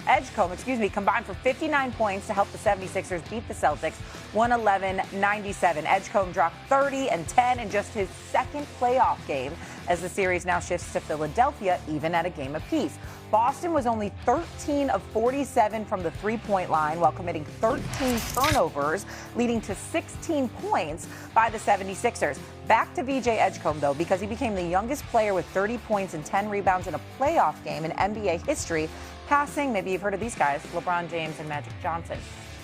Edgecombe, combined for 59 points to help the 76ers beat the Celtics 111-97. Edgecombe dropped 30 and 10 in just his second playoff game as the series now shifts to Philadelphia, even at a game apiece. Boston was only 13 of 47 from the three-point line while committing 13 turnovers, leading to 16 points by the 76ers. Back to VJ Edgecombe, though, because he became the youngest player with 30 points and 10 rebounds in a playoff game in NBA history, passing, maybe you've heard of these guys, LeBron James and Magic Johnson.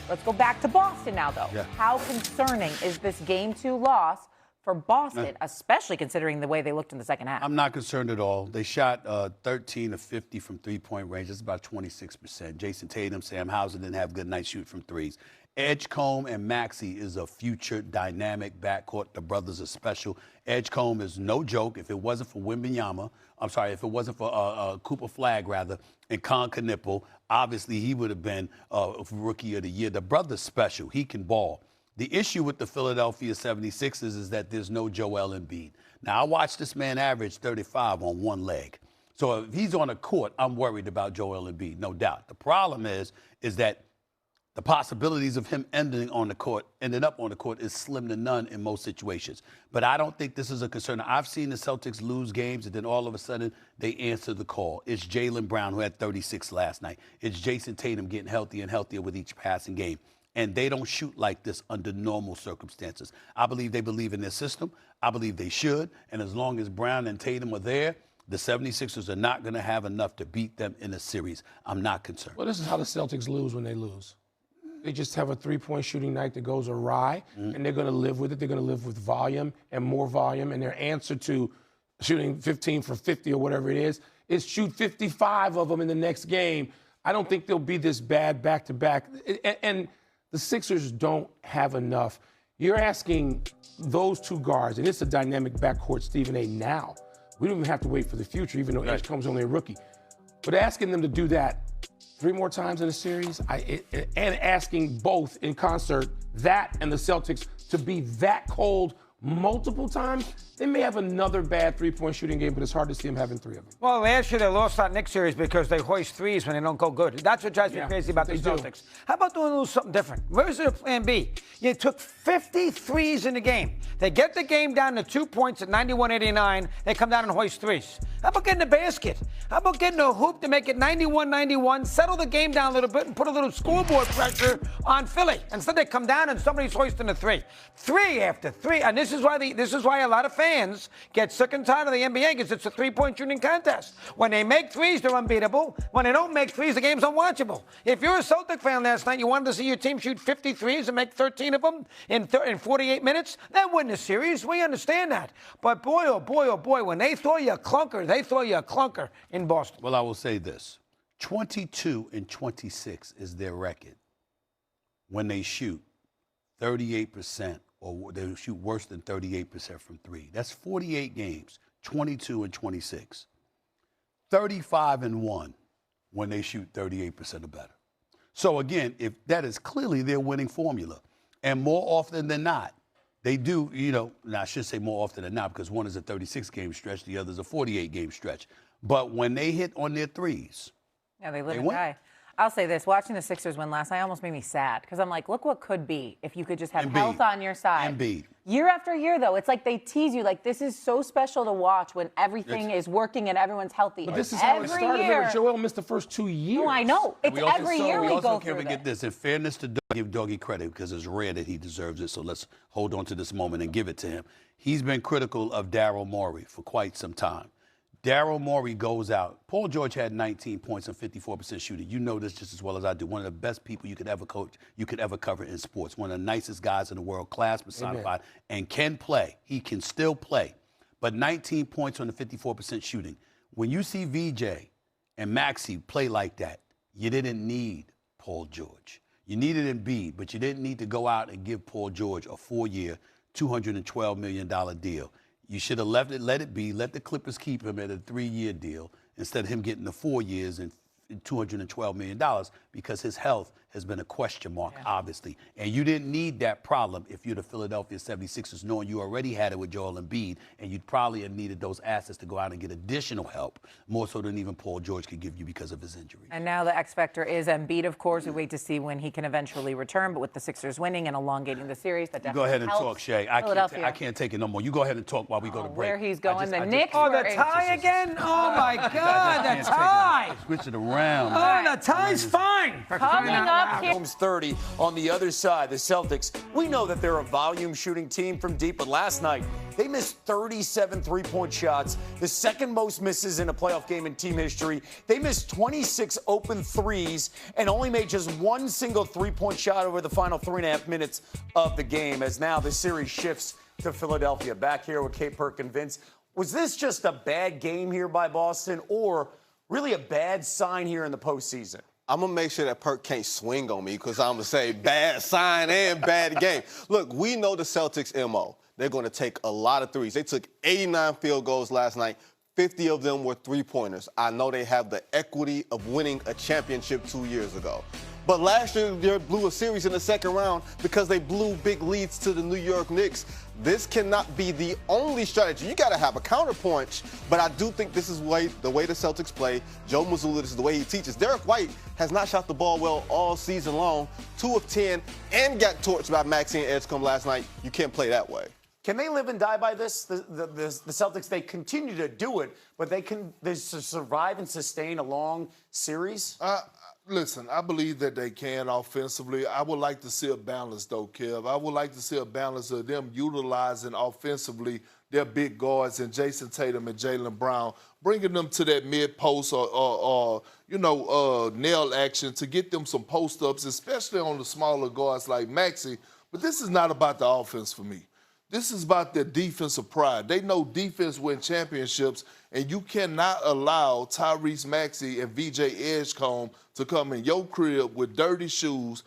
Let's go back to Boston now, though. Yeah. How concerning is this Game 2 loss for Boston, especially considering the way they looked in the second half? I'm not concerned at all. They shot 13 of 50 from three-point range. That's about 26%. Jason Tatum, Sam Hauser didn't have good night shooting from threes. Edgecombe and Maxey is a future dynamic backcourt. The brothers are special. Edgecombe is no joke. If it wasn't for if it wasn't for Cooper Flagg, and Con Knipple, obviously he would have been Rookie of the Year. The brother's special. He can ball. The issue with the Philadelphia 76ers is that there's no Joel Embiid. Now, I watched this man average 35 on one leg. So if he's on the court, I'm worried about Joel Embiid, no doubt. The problem is that the possibilities of him ending up on the court is slim to none in most situations. But I don't think this is a concern. I've seen the Celtics lose games, and then all of a sudden they answer the call. It's Jaylen Brown, who had 36 last night. It's Jason Tatum getting healthier and healthier with each passing game. And they don't shoot like this under normal circumstances. I believe they believe in their system. I believe they should. And as long as Brown and Tatum are there, the 76ers are not going to have enough to beat them in a series. I'm not concerned. Well, this is how the Celtics lose when they lose. They just have a three-point shooting night that goes awry, and they're going to live with it. They're going to live with volume and more volume. And their answer to shooting 15 for 50 or whatever it is shoot 55 of them in the next game. I don't think they'll be this bad back-to-back. And the Sixers don't have enough. You're asking those two guards, and it's a dynamic backcourt, Stephen A. now. We don't even have to wait for the future, even though Edgecombe's only a rookie. But asking them to do that 3 more times in a series, and asking both in concert, that and the Celtics, to be that cold multiple times, they may have another bad three-point shooting game, but it's hard to see them having 3 of them. Well, last year they lost that Knicks series because they hoist threes when they don't go good. That's what drives me crazy about the Celtics. How about doing a little something different? Where's their plan B? You took 50 threes in the game. They get the game down to 2 points at 91-89. They come down and hoist threes. How about getting a basket? How about getting a hoop to make it 91-91, settle the game down a little bit, and put a little scoreboard pressure on Philly? Instead, they come down and somebody's hoisting a three. 3 after 3. And this is why a lot of fans get sick and tired of the NBA, because it's a three-point shooting contest. When they make threes, they're unbeatable. When they don't make threes, the game's unwatchable. If you're a Celtic fan last night, you wanted to see your team shoot 50 threes and make 13 of them in 48 minutes, then win the series. We understand that. But boy, oh boy, oh boy, when they throw you a clunker, they throw you a clunker in Boston. Well, I will say this. 22-26 is their record when they shoot 38%, or they shoot worse than 38% from 3. That's 48 games, 22-26. 35-1 when they shoot 38% or better. So again, if that is clearly their winning formula, and more often than not, they do, now I should say more often than not, because one is a 36-game stretch, the other is a 48-game stretch. But when they hit on their threes, they live and die. I'll say this, watching the Sixers win last night almost made me sad, because I'm like, look what could be if you could just have health on your side. Embiid. Year after year, though, it's like they tease you, like this is so special to watch when everything is working and everyone's healthy. But this is how it started. Remember, Joel missed the first 2 years. No, I know. It's every year we go through We also can't forget this. In fairness to Doug, give Dougie credit, because it's rare that he deserves it, so let's hold on to this moment and give it to him. He's been critical of Daryl Morey for quite some time. Daryl Morey goes out. Paul George had 19 points and 54% shooting. You know this just as well as I do. One of the best people you could ever coach, you could ever cover in sports. One of the nicest guys in the world, class personified, and can play. He can still play. But 19 points on the 54% shooting. When you see VJ and Maxey play like that, you didn't need Paul George. You needed Embiid, but you didn't need to go out and give Paul George a 4-year, $212 million deal. You should have let it be, let the Clippers keep him at a 3-year deal instead of him getting the 4 years and $212 million, because his health has been a question mark, obviously. And you didn't need that problem if you're the Philadelphia 76ers, knowing you already had it with Joel Embiid, and you'd probably have needed those assets to go out and get additional help, more so than even Paul George could give you because of his injury. And now the X factor is Embiid, of course. We wait to see when he can eventually return, but with the Sixers winning and elongating the series, that definitely Go ahead and helps talk, Shay. I can't take it no more. You go ahead and talk while we go to break. Where he's going, the Knicks. Oh, the tie again? Oh, my God, the tie. Switch it around. Oh, the tie's fine. Coming up here. Holmes 30 on the other side, the Celtics. We know that they're a volume shooting team from deep, but last night they missed 37 three-point shots, the second most misses in a playoff game in team history. They missed 26 open threes and only made just one single three-point shot over the final 3.5 minutes of the game, as now the series shifts to Philadelphia. Back here with Kate Perkin. Vince, was this just a bad game here by Boston, or really a bad sign here in the postseason? I'm going to make sure that Perk can't swing on me because I'm going to say bad sign and bad game. Look, we know the Celtics' MO. They're going to take a lot of threes. They took 89 field goals last night. 50 of them were three-pointers. I know they have the equity of winning a championship 2 years ago. But last year, they blew a series in the second round because they blew big leads to the New York Knicks. This cannot be the only strategy. You got to have a counterpunch, but I do think this is the way the Celtics play. Joe Mazzulla, this is the way he teaches. Derek White has not shot the ball well all season long, 2 of 10, and got torched by Maxey and Edgecombe last night. You can't play that way. Can they live and die by this? The Celtics, they continue to do it, but they survive and sustain a long series? Listen, I believe that they can offensively. I would like to see a balance, though, Kev. I would like to see a balance of them utilizing offensively their big guards and Jason Tatum and Jaylen Brown, bringing them to that mid-post or nail action to get them some post-ups, especially on the smaller guards like Maxey. But this is not about the offense for me. This is about their defensive pride. They know defense wins championships, and you cannot allow Tyrese Maxey and VJ Edgecombe to come in your crib with dirty shoes,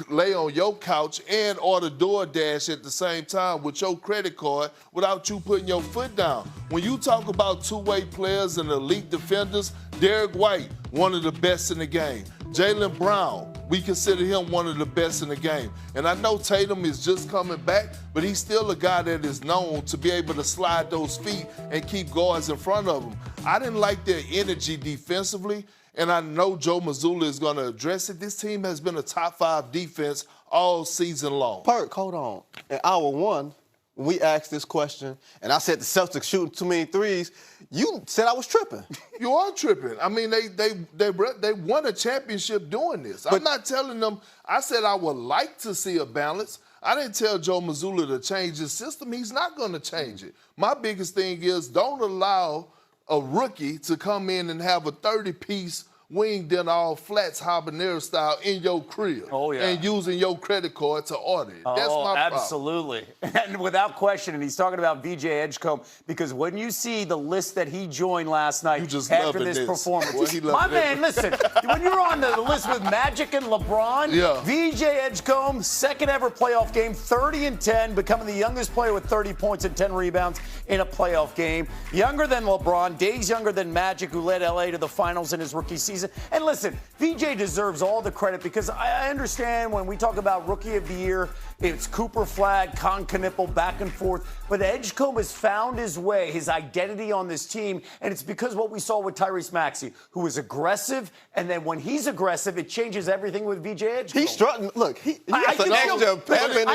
lay on your couch, and order DoorDash at the same time with your credit card without you putting your foot down. When you talk about two-way players and elite defenders, Derek White, one of the best in the game. Jaylen Brown, we consider him one of the best in the game. And I know Tatum is just coming back, but he's still a guy that is known to be able to slide those feet and keep guards in front of him. I didn't like their energy defensively, and I know Joe Mazzulla is going to address it. This team has been a top 5 defense all season long. Perk, hold on. In hour one, when we asked this question, and I said the Celtics shooting too many threes, you said I was tripping. You are tripping. I mean, they won a championship doing this. I'm not telling them. I said I would like to see a balance. I didn't tell Joe Mazzulla to change his system. He's not going to change it. My biggest thing is don't allow a rookie to come in and have a 30-piece wing dinner all flats habanero style in your crib. Oh, yeah. And using your credit card to order it. That's my problem. Absolutely. And without question, and he's talking about VJ Edgecombe, because when you see the list that he joined last night after this performance, my man, listen, when you're on the list with Magic and LeBron, VJ Edgecombe, second ever playoff game, 30-10, becoming the youngest player with 30 points and 10 rebounds in a playoff game. Younger than LeBron, days younger than Magic, who led LA to the finals in his rookie season. And listen, VJ deserves all the credit because I understand when we talk about Rookie of the Year, it's Cooper Flag, Con Knipple, back and forth. But Edgecombe has found his way, his identity on this team, and it's because what we saw with Tyrese Maxey, who was aggressive, and then when he's aggressive, it changes everything with VJ Edgecombe. He's strutting. Look, he got the extra pep and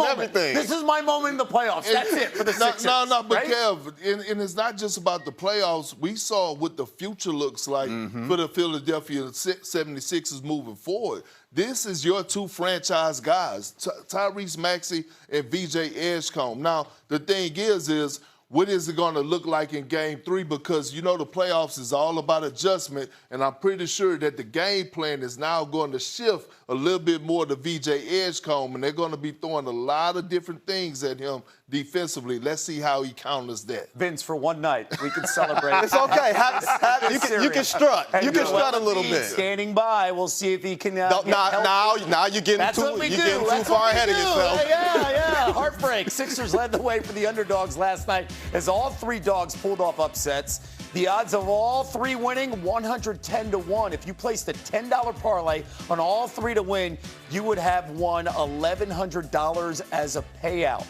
everything. This is my moment in the playoffs. That's it for the Sixers. But right? Kev, and it's not just about the playoffs. We saw what the future looks like for the Philadelphia 76ers moving forward. This is your two franchise guys, Tyrese Maxey and VJ Edgecombe. Now, the thing is what is it going to look like in Game 3? Because, you know, the playoffs is all about adjustment, and I'm pretty sure that the game plan is now going to shift a little bit more to VJ Edgecombe, and they're going to be throwing a lot of different things at him defensively. Let's see how he counters that. Vince, for one night, we can celebrate. It's okay. You can strut. You can strut a little bit. Standing by, we'll see if he can. Now you're getting too far ahead of yourself. Yeah. Heartbreak. Sixers led the way for the underdogs last night as all three dogs pulled off upsets. The odds of all three winning, 110-1. If you placed a $10 parlay on all three to win, you would have won $1,100 as a payout.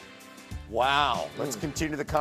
Wow. Let's continue the conversation.